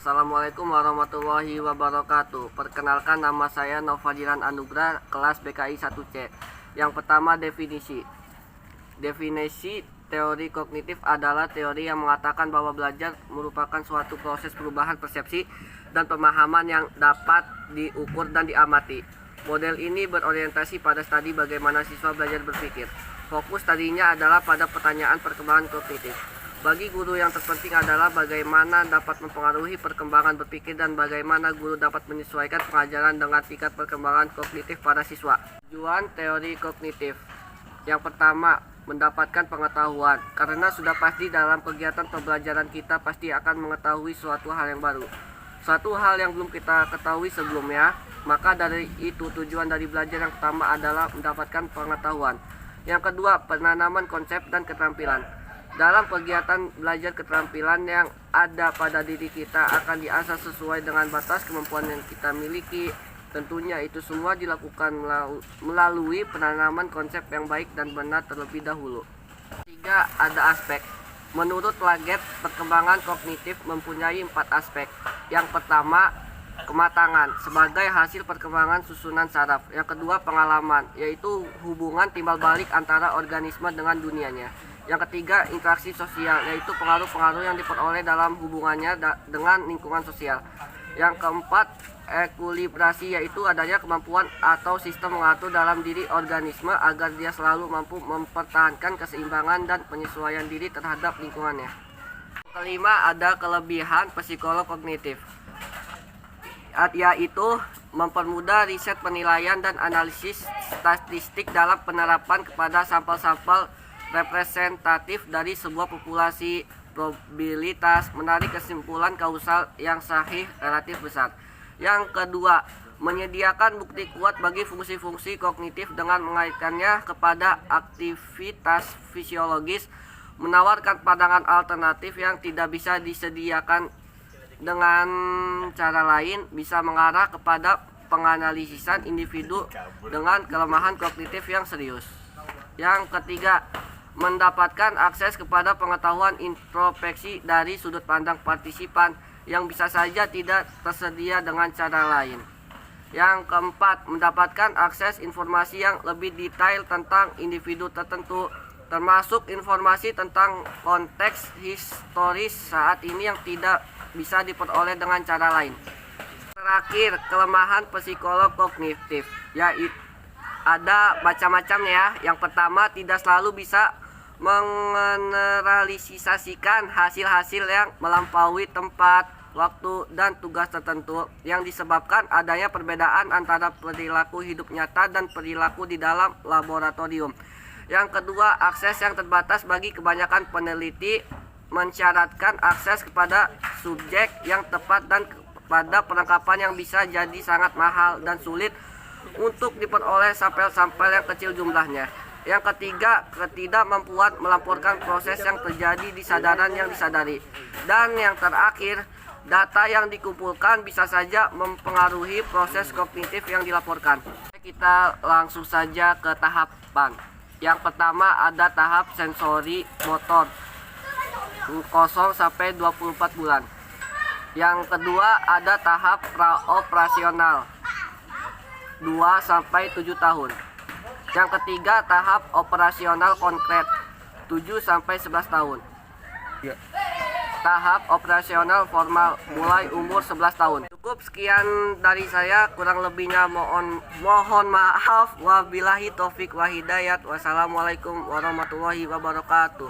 Assalamualaikum warahmatullahi wabarakatuh. Perkenalkan, nama saya Novadilan Anugrah, kelas BKI 1C. Yang pertama, definisi. Definisi teori kognitif adalah teori yang mengatakan bahwa belajar merupakan suatu proses perubahan persepsi dan pemahaman yang dapat diukur dan diamati. Model ini berorientasi pada studi bagaimana siswa belajar berpikir. Fokus studinya adalah pada pertanyaan perkembangan kognitif. Bagi guru, yang terpenting adalah bagaimana dapat mempengaruhi perkembangan berpikir dan bagaimana guru dapat menyesuaikan pengajaran dengan tingkat perkembangan kognitif pada siswa. Tujuan teori kognitif. Yang pertama, mendapatkan pengetahuan. Karena sudah pasti dalam kegiatan pembelajaran kita pasti akan mengetahui suatu hal yang baru, suatu hal yang belum kita ketahui sebelumnya. Maka dari itu tujuan dari belajar yang pertama adalah mendapatkan pengetahuan. Yang kedua, penanaman konsep dan keterampilan. Dalam kegiatan belajar, keterampilan yang ada pada diri kita akan diasah sesuai dengan batas kemampuan yang kita miliki. Tentunya itu semua dilakukan melalui penanaman konsep yang baik dan benar terlebih dahulu. Tiga, ada aspek. Menurut Piaget, perkembangan kognitif mempunyai 4 aspek. Yang pertama, kematangan sebagai hasil perkembangan susunan saraf. Yang kedua, pengalaman, yaitu hubungan timbal balik antara organisme dengan dunianya. Yang ketiga, interaksi sosial, yaitu pengaruh-pengaruh yang diperoleh dalam hubungannya dengan lingkungan sosial. Yang keempat, ekulibrasi, yaitu adanya kemampuan atau sistem mengatur dalam diri organisme agar dia selalu mampu mempertahankan keseimbangan dan penyesuaian diri terhadap lingkungannya. Yang kelima, ada kelebihan psikolog kognitif, yaitu mempermudah riset, penilaian, dan analisis statistik dalam penerapan kepada sampel-sampel representatif dari sebuah populasi. Probabilitas menarik kesimpulan kausal yang sahih relatif besar. Yang kedua, menyediakan bukti kuat bagi fungsi-fungsi kognitif dengan mengaitkannya kepada aktivitas fisiologis, menawarkan pandangan alternatif yang tidak bisa disediakan dengan cara lain, bisa mengarah kepada penganalisisan individu dengan kelemahan kognitif yang serius. Yang ketiga, mendapatkan akses kepada pengetahuan introspeksi dari sudut pandang partisipan yang bisa saja tidak tersedia dengan cara lain. Yang keempat, mendapatkan akses informasi yang lebih detail tentang individu tertentu, termasuk informasi tentang konteks historis saat ini yang tidak bisa diperoleh dengan cara lain. Terakhir, kelemahan psikolog kognitif, yaitu ada macam-macamnya ya. Yang pertama, tidak selalu bisa mengeneralisasikan hasil-hasil yang melampaui tempat, waktu, dan tugas tertentu yang disebabkan adanya perbedaan antara perilaku hidup nyata dan perilaku di dalam laboratorium. Yang kedua, akses yang terbatas bagi kebanyakan peneliti mensyaratkan akses kepada subjek yang tepat dan kepada perlengkapan yang bisa jadi sangat mahal dan sulit untuk diperoleh sampel-sampel yang kecil jumlahnya. Yang ketiga, ketidakmampuan melaporkan proses yang terjadi di sadaran yang disadari. Dan yang terakhir, data yang dikumpulkan bisa saja mempengaruhi proses kognitif yang dilaporkan. Kita langsung saja ke tahapan. Yang pertama, ada tahap sensori motor 0 sampai 24 bulan. Yang kedua, ada tahap praoperasional 2 sampai 7 tahun. Yang ketiga, tahap operasional konkret 7 sampai 11 tahun. Tahap operasional formal mulai umur 11 tahun. Cukup sekian dari saya, kurang lebihnya mohon maaf. Wabillahi taufik wa hidayat. Wassalamualaikum warahmatullahi wabarakatuh.